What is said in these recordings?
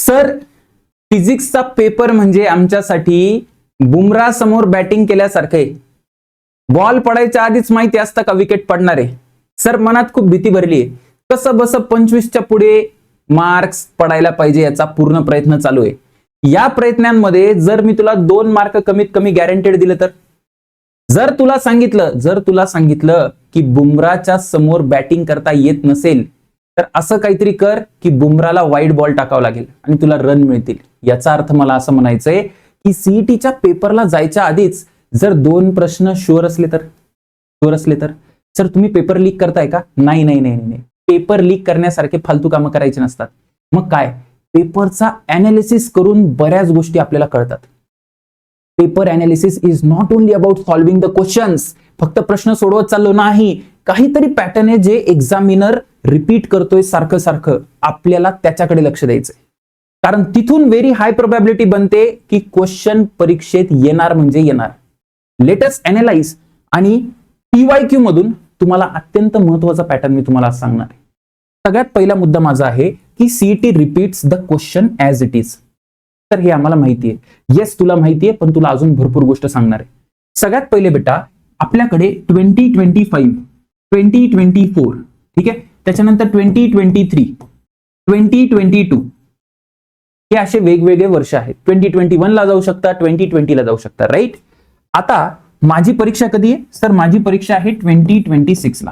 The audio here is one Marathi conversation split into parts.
सर फिजिक्सचा पेपर म्हणजे आमच्यासाठी बुमराह समोर बॅटिंग केल्यासारखं आहे. बॉल पडायच्या आधीच माहिती असतं का विकेट पडणार आहे. सर मनात खूप भीती भरली आहे. कसं बस 25च्या पुढे मार्क्स पडायला पाहिजे याचा पूर्ण प्रयत्न चालू आहे. या प्रयत्नांमध्ये जर मी तुला 2 मार्क कमीत कमी गॅरंटेड दिलं तर, जर तुला सांगितलं की बुमराहच्या समोर बॅटिंग करता येत नसेल तर असं काहीतरी कर की बुमराहला वाईड बॉल टाकावा लागेल आणि तुला रन मिळतील. याचा अर्थ मला असं म्हणायचंय की सीईटीच्या पेपरला जायच्या आधीच जर 2 प्रश्न शुअर असले तर सर तुम्ही पेपर लीक करताय का? नाही. पेपर लीक करण्यासारखे फालतू कामं करायचे नसतात. मग काय, पेपरचा अनालिसिस करून बऱ्याच गोष्टी आपल्याला कळतात. Paper analysis is not only about solving the questions. फक्त प्रश्न सोडवत चाललो नाही, काहीतरी पॅटर्न आहे जे एक्झामिनर रिपीट करतोय सारखं आपल्याला त्याच्याकडे लक्ष द्यायचंय. कारण तिथून व्हेरी हाय प्रोबॅबिलिटी बनते की क्वेश्चन परीक्षेत येणार म्हणजे येणार. लेटेस्ट अनालाइज आणि PYQ मधून तुम्हाला अत्यंत महत्वाचा पॅटर्न मी तुम्हाला सांगणार आहे. सगळ्यात पहिला मुद्दा माझा आहे की CET repeats the question as it is. तर हे आम्हाला माहिती आहे. येस तुला माहिती आहे, पण तुला अजून भरपूर गोष्ट सांगणार आहे. सगळ्यात पहिले बेटा आपल्याकडे 2025, 2024 ठीक आहे, त्याच्यानंतर 2023, 2022 हे असे वेगवेगळे वर्ष आहेत. 2021 ला जाऊ शकता, 2020 ला जाऊ शकता, राईट. आता माझी परीक्षा कधी आहे? सर माझी परीक्षा आहे 2026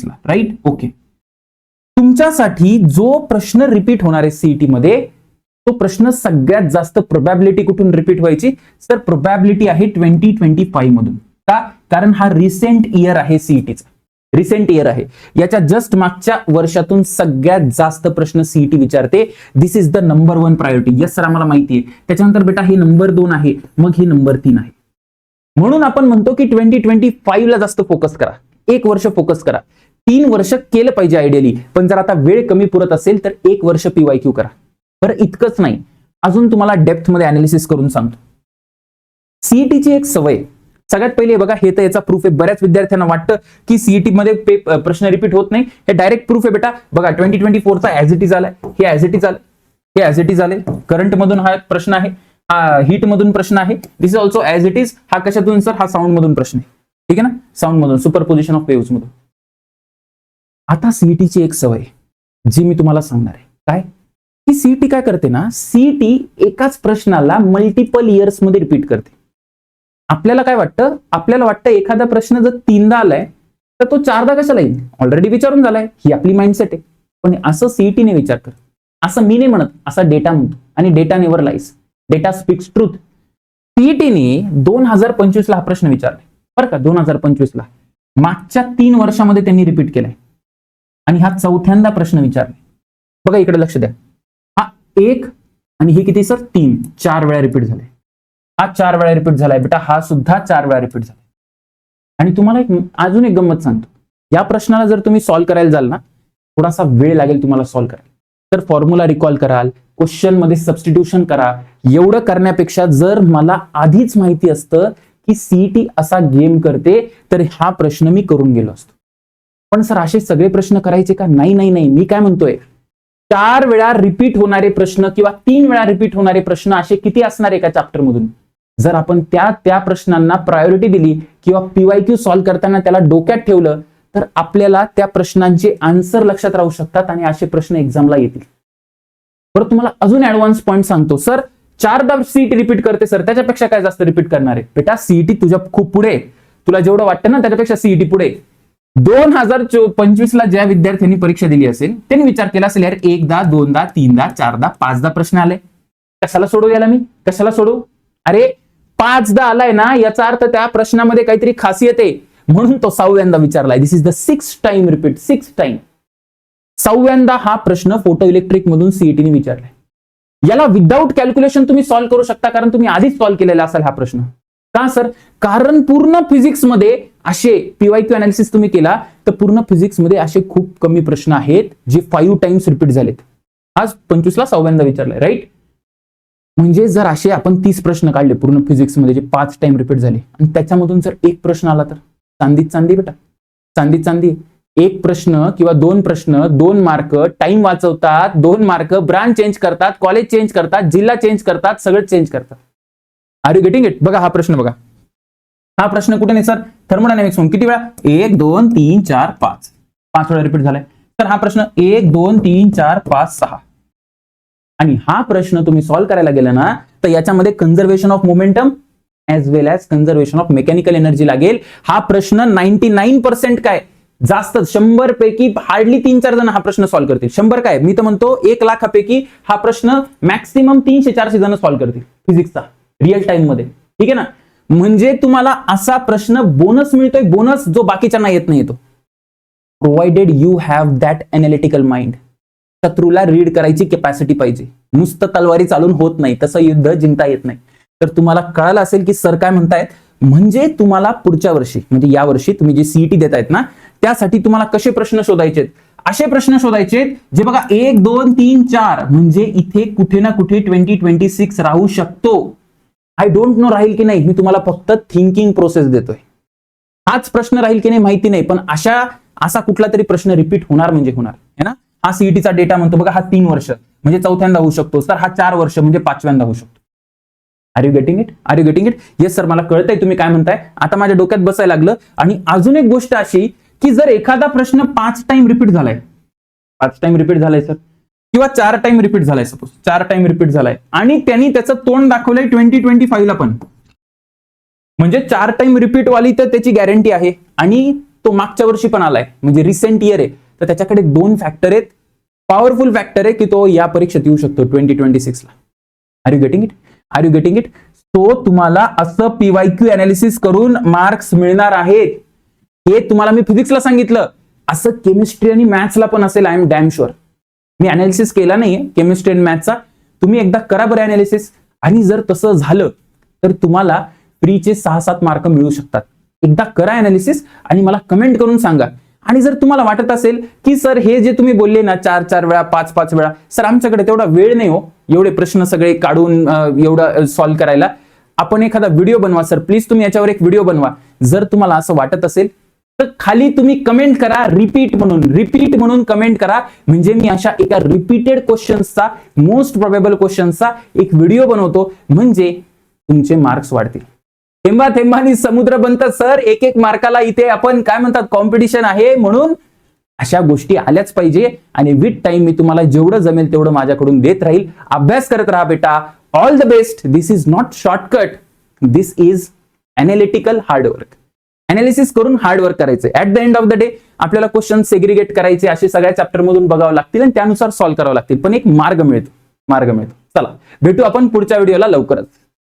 ला, राईट. ओके, तुमच्यासाठी जो प्रश्न रिपीट होणार आहे सीईटी मध्ये तो प्रश्न सगळ्यात जास्त प्रोबॅबिलिटी कुठून रिपीट व्हायची? सर प्रोबॅबिलिटी आहे 2025 मधून. का? कारण हा रिसेंट इयर आहे, सीईटीचा रिसेंट इयर आहे. याच्या जस्ट मागच्या वर्षातून सगळ्यात जास्त प्रश्न सीईटी विचारते. This is the number 1 priority. Yes sir आम्हाला माहिती आहे. त्याच्यानंतर बेटा हे नंबर 2 आहे, मग हे नंबर 3 आहे. म्हणून आपण म्हणतो की 2025 ला जास्त फोकस करा, 1 वर्ष फोकस करा. 3 वर्ष केलं पाहिजे आयडियली, पण जर आता वेळ कमी पुरत असेल तर 1 वर्ष PYQ करा. बरं इतकंच नाही, अजून तुम्हाला डेप्थ मध्ये अनालिसिस करून सांगतो. सीईटीची एक सवय, सगळ्यात पहिले बघा, हे तर याचा प्रूफ आहे. बऱ्याच विद्यार्थ्यांना वाटतं की सीईटी मध्ये प्रश्न रिपीट होत नाही. हे डायरेक्ट प्रूफ आहे बेटा. बघा 2024 चा ऍज इट इज आलाय, हे ऍज इट इज आलंय, हे ऍज इट इज आले. करंट मधून हा प्रश्न आहे, हा हीट मधून प्रश्न आहे. This is also as it is. हा कशातून सर? हा साऊंड मधून प्रश्न आहे, ठीक आहे ना, साऊंड मधून, सुपरपोजिशन ऑफ वेव्हज मधून. आता सीईटीची एक सवय जी मी तुम्हाला सांगणार आहे, काय की सीईटी काय करते ना, सीईटी एकाच प्रश्नाला मल्टिपल इयर्स मध्ये रिपीट करते. आपल्याला काय वाटतं? आपल्याला वाटतं एखादा प्रश्न जर 3दा आलाय तर तो 4दा कशाला येईल? ऑलरेडी विचारून झालाय, ही आपली माइंडसेट आहे. पण असं सीईटीने विचार कर, असं मी नाही म्हणत, असा डेटा म्हणतो. आणि data never lies, data speaks truth. सीईटीने 2025 ला हा प्रश्न विचारलाय बरं का. 2025 ला मागच्या 3 वर्षामध्ये त्यांनी रिपीट केलाय आणि हा 4थ्यांदा प्रश्न विचारलाय. बघा इकडे लक्ष द्या, हा 1 आणि हे किती सर? 3, 4 वेळा रिपीट झाले. हा 4 वेळा रिपीट झालाय बेटा, हा सुद्धा 4 वेळा रिपीट झालाय. आणि तुम्हाला अजून एक गंमत सांगतो, या प्रश्नाला जर तुम्ही सॉल्व्ह करायला जाल ना, थोडासा वेळ लागेल तुम्हाला सॉल्व्ह करायला. तर फॉर्म्युला रिकॉल कराल, क्वेश्चन मध्ये सबस्टिट्यूशन करा. एवढं करण्यापेक्षा जर मला आधीच माहिती असतं की सीईटी असा गेम करते तर हा प्रश्न मी करून गेलो असतो. पण सर असे सगळे प्रश्न करायचे का? नाही. मी काय म्हणतोय, 4 वेळा रिपीट होणारे प्रश्न किंवा 3 वेळा रिपीट होणारे प्रश्न असे किती असणार एका चॅप्टर मधून? जर आपण त्या प्रश्नांना प्रायोरिटी दिली किंवा PYQ सॉल्व्ह करताना त्याला डोक्यात ठेवलं तर आपल्याला त्या प्रश्नांचे आन्सर लक्षात राहू शकतात आणि असे प्रश्न एक्झामला येतील. बरं तुम्हाला अजून ऍडव्हान्स पॉईंट सांगतो. सर 4दा सीईटी रिपीट करते सर, त्याच्यापेक्षा काय जास्त रिपीट करणार आहे? बेटा सीईटी तुझ्या खूप पुढे, तुला जेवढं वाटतं ना त्याच्यापेक्षा सीईटी पुढे. 2025 ला ज्या विद्यार्थ्यांनी परीक्षा दिली असेल त्यांनी विचार केला असेल, यार 1दा, 2दा, 3दा, 4दा, 5दा प्रश्न आले, कशाला सोडू याला मी, कशाला सोडू? अरे 5दा आलाय ना, याचा अर्थ त्या प्रश्नामध्ये काहीतरी खासियत आहे म्हणून तो 6व्यांदा विचारलाय. This is the 6th time repeat, 6th time. 6व्यांदा हा प्रश्न फोटो इलेक्ट्रिक मधून सीईटीने विचारलाय. याला विदाऊट कॅल्क्युलेशन तुम्ही सॉल्व्ह करू शकता, कारण तुम्ही आधीच सॉल्व्ह केलेला असाल हा प्रश्न. का सर? कारण पूर्ण फिजिक्स मध्ये असे PYQ अनालिसिस तुम्ही केला तर पूर्ण फिजिक्स मध्ये असे खूप कमी प्रश्न आहेत जे 5 टाइम्स रिपीट झालेत. आज 25 ला 6व्यांदा विचारलाय, राईट. म्हणजे जर असे आपण 30 प्रश्न काढले पूर्ण फिजिक्स मध्ये जे 5 टाइम रिपीट झाले आणि त्याच्यामधून जर एक प्रश्न आला तर चांदीच चांदी बेटा, चांदीच चांदी. एक प्रश्न किंवा दोन प्रश्न 2 मार्क, टाइम वाचवतात 2 मार्क, ब्रांच चेंज करतात, कॉलेज चेंज करतात, जिल्हा चेंज करतात, सगळं चेंज करतात. Are you getting it? बघा हा प्रश्न बघा. हा प्रश्न कुठे नाही सर? थर्मोडायनेमिक्स म्हणून किती वेळा? 1 2 3 4 5 5 वेळा रिपीट झालाय. तर हा प्रश्न 1 2 3 4 5 6. आणि हा प्रश्न तुम्ही सॉल्व्ह करायला गेला ना तर याच्यामध्ये conservation of momentum as well as conservation of mechanical energy लागेल. हा प्रश्न 99% काय जास्त 100 पैकी हार्डली 3-4 जण हा प्रश्न सॉल्व्ह करतील. 100 काय मी तर म्हणतो 1 लाखापैकी हा प्रश्न मॅक्सिमम 300-400 जण सॉल्व्ह करतील फिजिक्सचा रिअल टाइम मध्ये. ठीक आहे ना? म्हणजे तुम्हाला असा प्रश्न बोनस मिळतोय, बोनस जो बाकीच्यांना येत नाही येतो. Provided you have that analytical mind. शत्रूला रीड करायची कॅपॅसिटी पाहिजे. नुसतं तलवारी चालून होत नाही, तसं युद्ध जिंकता येत नाही. तर तुम्हाला कळालं असेल की सर काय म्हणतायत, म्हणजे तुम्हाला पुढच्या वर्षी म्हणजे या वर्षी तुम्ही जे सीईटी देतायत ना त्यासाठी तुम्हाला कसे प्रश्न शोधायचे, असे प्रश्न शोधायचे जे बघा 1 2 3 4 म्हणजे इथे कुठे ना कुठे 2026 राहू शकतो. आय डोंट नो राहील की नाही, मी तुम्हाला फक्त थिंकिंग प्रोसेस देतोय. हाच प्रश्न राहील की नाही माहिती नाही, पण असा कुठला तरी प्रश्न रिपीट होणार म्हणजे होणार है ना. हा सीईटीचा डेटा म्हणतो बघा, हा 3 वर्ष म्हणजे 4थ्यांदा होऊ शकतो, तर हा 4 वर्ष म्हणजे 5व्यांदा होऊ शकतो. Are you getting it? Are you getting it? Yes sir, मला कळतंय तुम्ही काय म्हणताय. आता माझ्या डोक्यात बसायला लागलं. आणि अजून एक गोष्ट अशी की जर एखादा प्रश्न 5 टाइम रिपीट झालाय, 5 टाइम रिपीट झालाय सर, किंवा 4 टाइम रिपीट झालाय, सपोज 4 टाइम रिपीट झालाय आणि त्यांनी त्याचं तोंड दाखवलंय 2025 ला पण, म्हणजे 4 टाइम रिपीट वाली तर त्याची गॅरंटी आहे आणि तो मागच्या वर्षी पण आलाय म्हणजे रिसेंट इयर आहे, तर त्याच्याकडे 2 फॅक्टर आहेत, पॉवरफुल फॅक्टर आहे की तो या परीक्षेत येऊ शकतो 2026 ला. Are you getting it? Are you getting it? तो तुम्हाला असं पीवायक्यू अनालिसिस करून मार्क्स मिळणार आहेत. हे तुम्हाला मी फिजिक्सला सांगितलं, असं केमिस्ट्री आणि मॅथ्सला पण असेल. I am damn sure. Me analysis केला नाहीये केमिस्ट्री आणि मॅथ्सचा, तुम्ही एकदा करा बरं अनालिसिस. आणि जर तसं झालं तर तुम्हाला फ्रीचे 6-7 मार्क मिळू शकतात. एकदा करा अनालिसिस आणि मला कमेंट करून सांगा. आणि जर तुम्हाला वाटत असेल की सर हे जे तुम्ही बोलले ना 4-4 वेळा 5-5 वेळा, सर आमच्याकडे तेवढा वेळ नाही हो एवढे प्रश्न सगळे काढून एवढं सॉल्व्ह करायला, आपण एखादा व्हिडिओ बनवा सर, प्लीज तुम्ही याच्यावर एक व्हिडिओ बनवा. जर तुम्हाला असं वाटत असेल तर खाली तुम्ही कमेंट करा रिपीट म्हणून कमेंट करा. म्हणजे मी अशा एका रिपीटेड क्वेश्चन्सचा, मोस्ट प्रोबेबल क्वेश्चन्सचा एक व्हिडिओ बनवतो, म्हणजे तुमचे मार्क्स वाढतील. थेंबा थेंबानी समुद्र बनतं सर, एक मार्काला इथे आपण काय म्हणतात कॉम्पिटिशन आहे, म्हणून अशा गोष्टी आल्याच पाहिजे. आणि विथ टाइम मी तुम्हाला जेवढं जमेल तेवढं माझ्याकडून देत राहील. अभ्यास करत राहा बेटा. All the best. This is not shortcut, this is analytical hard work. Analysis करून हार्डवर्क करायचे. At the end of the day आपल्याला क्वेश्चन सेग्रिगेट करायचे, असे सगळ्या चॅप्टर मधून बघावं लागतील आणि त्यानुसार सॉल्व्ह करावं लागतील, पण एक मार्ग मिळतो. चला भेटू आपण पुढच्या व्हिडिओला लवकरच.